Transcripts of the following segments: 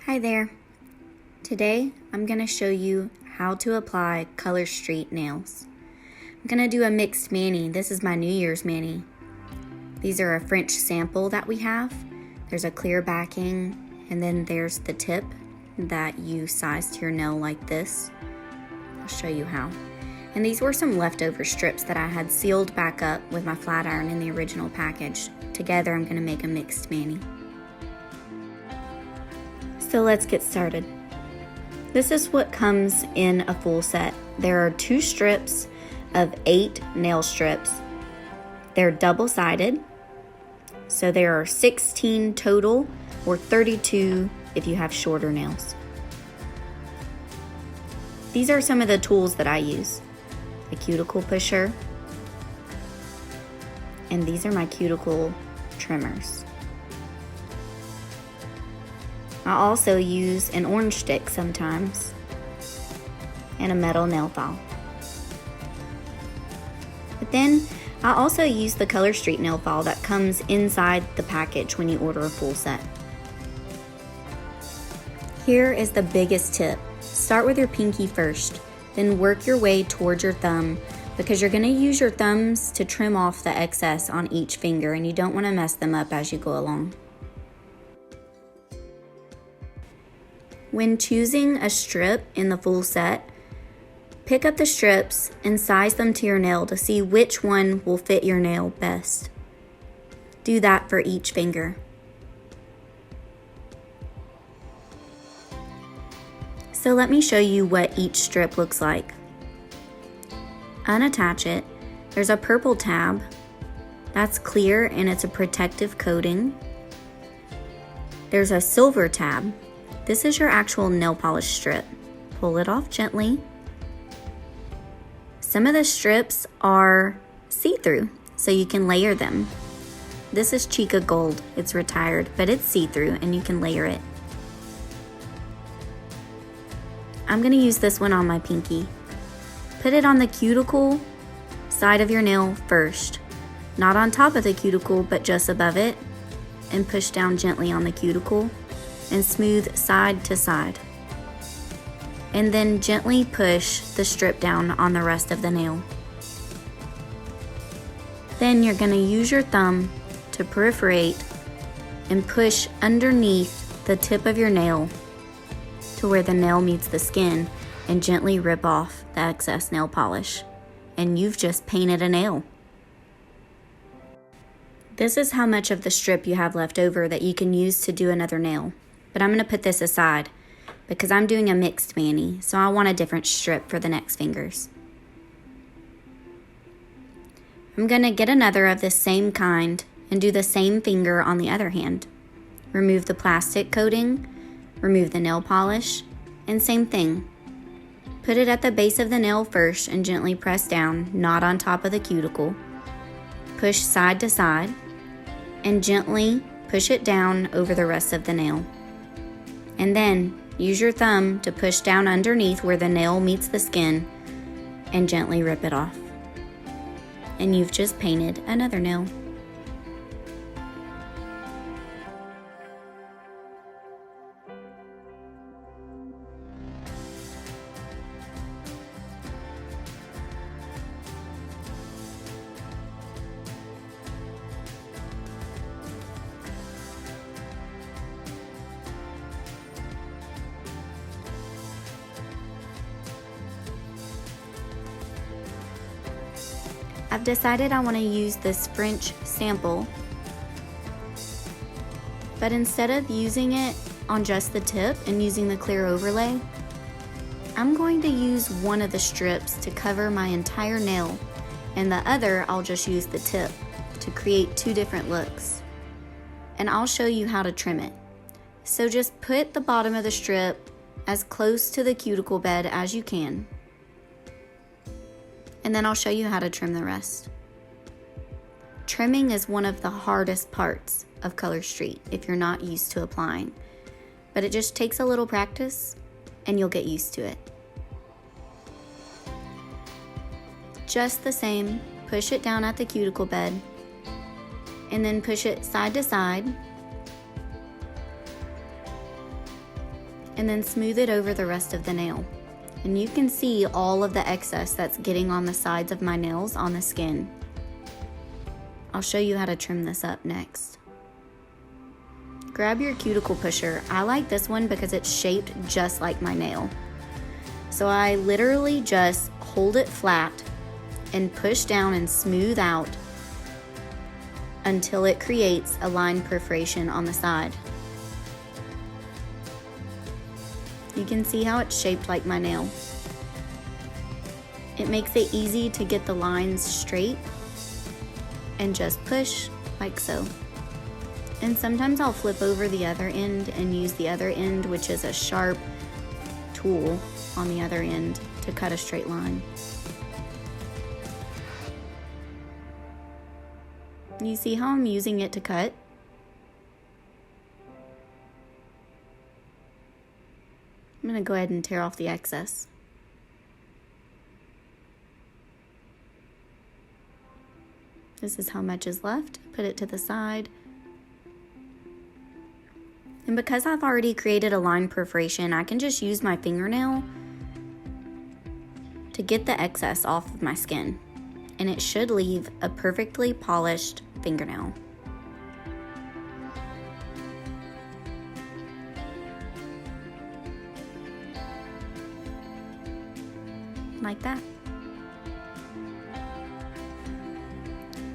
Hi there. Today I'm going to show you how to apply Color Street nails. I'm going to do a mixed mani. This is my New Year's mani. These are a French sample that we have. There's a clear backing and then there's the tip that you size to your nail like this. I'll show you how. And these were some leftover strips that I had sealed back up with my flat iron in the original package. Together I'm going to make a mixed mani. So let's get started. This is what comes in a full set. There are 2 strips of 8 nail strips. They're double-sided, so there are 16 total, or 32 if you have shorter nails. These are some of the tools that I use. A cuticle pusher, and these are my cuticle trimmers. I also use an orange stick sometimes and a metal nail file. But then I also use the Color Street nail file that comes inside the package when you order a full set. Here is the biggest tip. Start with your pinky first, then work your way towards your thumb because you're going to use your thumbs to trim off the excess on each finger and you don't want to mess them up as you go along. When choosing a strip in the full set, pick up the strips and size them to your nail to see which one will fit your nail best. Do that for each finger. So let me show you what each strip looks like. Unattach it. There's a purple tab. That's clear and it's a protective coating. There's a silver tab. This is your actual nail polish strip. Pull it off gently. Some of the strips are see-through, so you can layer them. This is Chica Gold. It's retired, but it's see-through and you can layer it. I'm gonna use this one on my pinky. Put it on the cuticle side of your nail first. Not on top of the cuticle, but just above it. And push down gently on the cuticle and smooth side to side. And then gently push the strip down on the rest of the nail. Then you're going to use your thumb to perforate and push underneath the tip of your nail to where the nail meets the skin and gently rip off the excess nail polish. And you've just painted a nail. This is how much of the strip you have left over that you can use to do another nail. But I'm going to put this aside because I'm doing a mixed mani, so I want a different strip for the next fingers. I'm going to get another of the same kind and do the same finger on the other hand. Remove the plastic coating, remove the nail polish, and same thing. Put it at the base of the nail first and gently press down, not on top of the cuticle. Push side to side and gently push it down over the rest of the nail. And then use your thumb to push down underneath where the nail meets the skin and gently rip it off. And you've just painted another nail. I've decided I want to use this French sample, but instead of using it on just the tip and using the clear overlay, I'm going to use one of the strips to cover my entire nail, and the other I'll just use the tip to create 2 different looks. And I'll show you how to trim it. So just put the bottom of the strip as close to the cuticle bed as you can. And then I'll show you how to trim the rest. Trimming is one of the hardest parts of Color Street if you're not used to applying, but it just takes a little practice and you'll get used to it. Just the same, push it down at the cuticle bed and then push it side to side and then smooth it over the rest of the nail. And you can see all of the excess that's getting on the sides of my nails on the skin. I'll show you how to trim this up next. Grab your cuticle pusher. I like this one because it's shaped just like my nail. So I literally just hold it flat and push down and smooth out until it creates a line perforation on the side. You can see how it's shaped like my nail. It makes it easy to get the lines straight and just push like so. And sometimes I'll flip over the other end and use the other end, which is a sharp tool on the other end, to cut a straight line. You see how I'm using it to cut? I'm going to go ahead and tear off the excess. This is how much is left. Put it to the side. And because I've already created a line perforation, I can just use my fingernail to get the excess off of my skin. And it should leave a perfectly polished fingernail. Like that.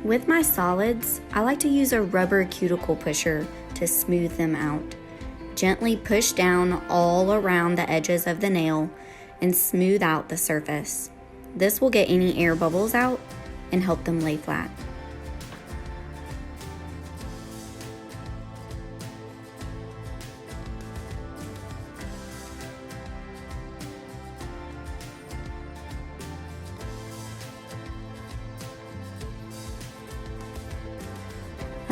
With my solids, I like to use a rubber cuticle pusher to smooth them out. Gently push down all around the edges of the nail and smooth out the surface. This will get any air bubbles out and help them lay flat.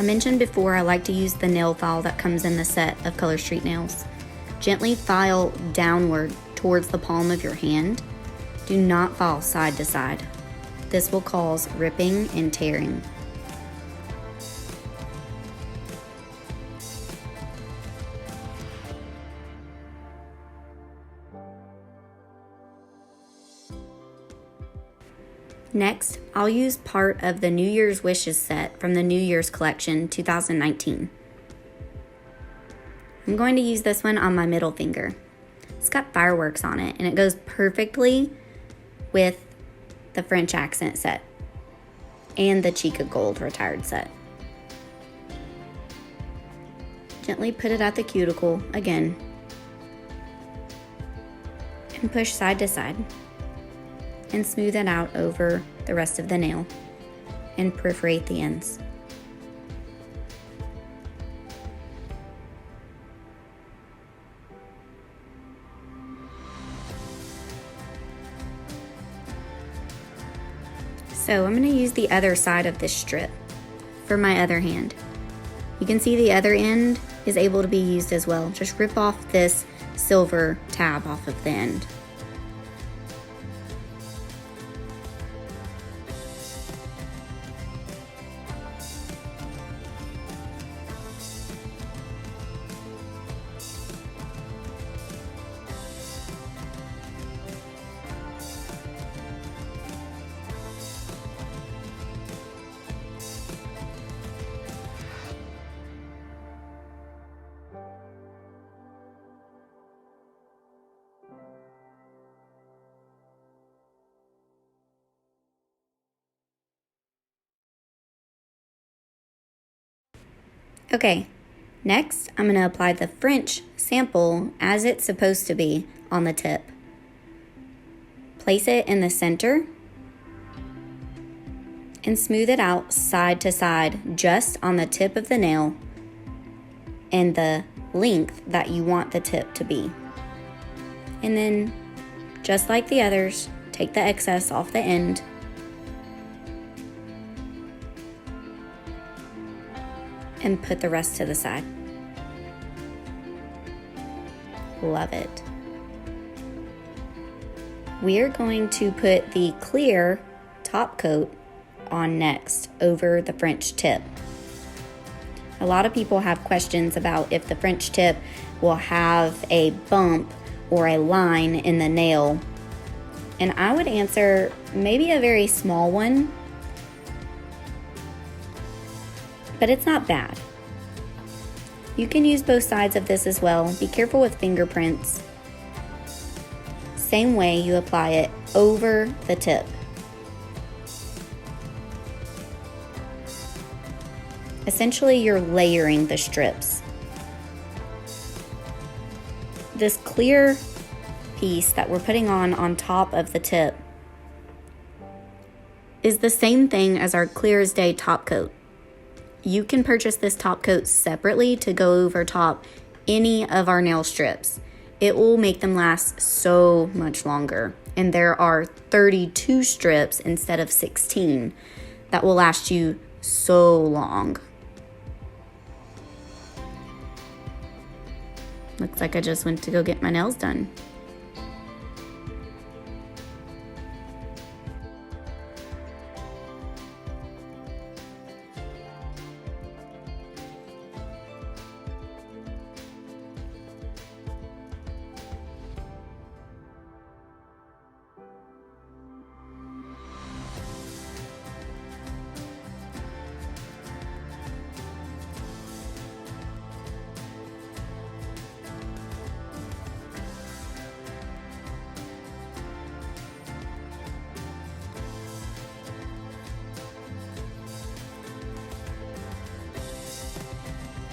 I mentioned before I like to use the nail file that comes in the set of Color Street nails. Gently file downward towards the palm of your hand. Do not file side to side. This will cause ripping and tearing. Next, I'll use part of the New Year's Wishes set from the New Year's collection 2019. I'm going to use this one on my middle finger. It's got fireworks on it and it goes perfectly with the French accent set and the Chica Gold retired set. Gently put it at the cuticle again and push side to side and smooth it out over the rest of the nail and perforate the ends. So I'm going to use the other side of this strip for my other hand. You can see the other end is able to be used as well. Just rip off this silver tab off of the end. Okay, next I'm going to apply the French sample as it's supposed to be on the tip. Place it in the center and smooth it out side to side just on the tip of the nail and the length that you want the tip to be. And then, just like the others, take the excess off the end and put the rest to the side. Love it. We are going to put the clear top coat on next over the French tip. A lot of people have questions about if the French tip will have a bump or a line in the nail. And I would answer maybe a very small one, but it's not bad. You can use both sides of this as well. Be careful with fingerprints. Same way, you apply it over the tip. Essentially, you're layering the strips. This clear piece that we're putting on top of the tip is the same thing as our clear as day top coat. You can purchase this top coat separately to go over top any of our nail strips. It will make them last so much longer. And there are 32 strips instead of 16 that will last you so long. Looks like I just went to go get my nails done.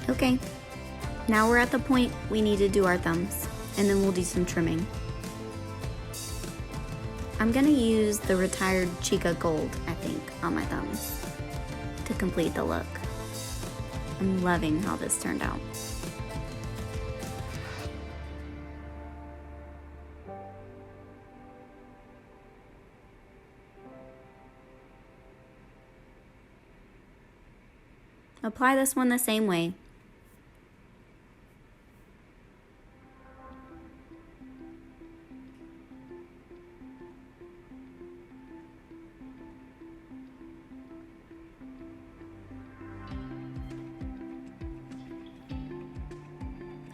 Okay, now we're at the point we need to do our thumbs, and then we'll do some trimming. I'm gonna use the retired Chica Gold, I think, on my thumbs to complete the look. I'm loving how this turned out. Apply this one the same way.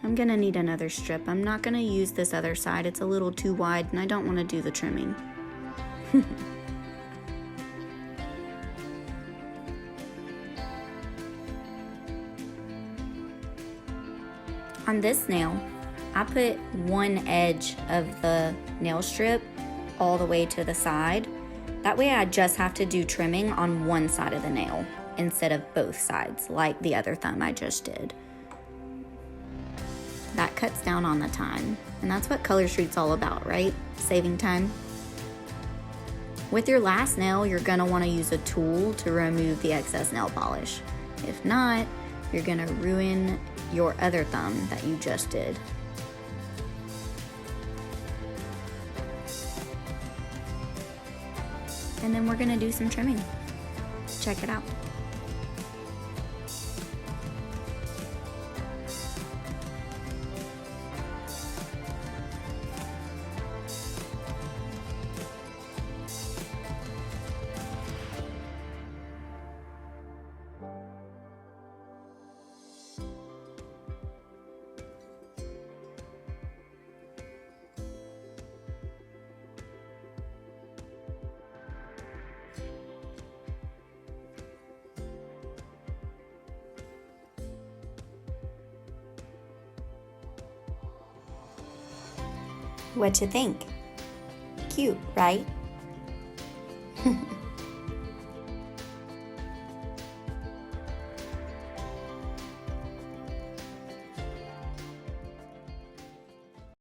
I'm gonna need another strip. I'm not gonna use this other side. It's a little too wide and I don't wanna do the trimming. On this nail, I put one edge of the nail strip all the way to the side. That way I just have to do trimming on one side of the nail instead of both sides like the other thumb I just did. That cuts down on the time, and that's what Color Street's all about, right? Saving time. With your last nail, you're gonna wanna use a tool to remove the excess nail polish. If not, you're gonna ruin your other thumb that you just did. And then we're gonna do some trimming. Check it out. What you think? Cute, right?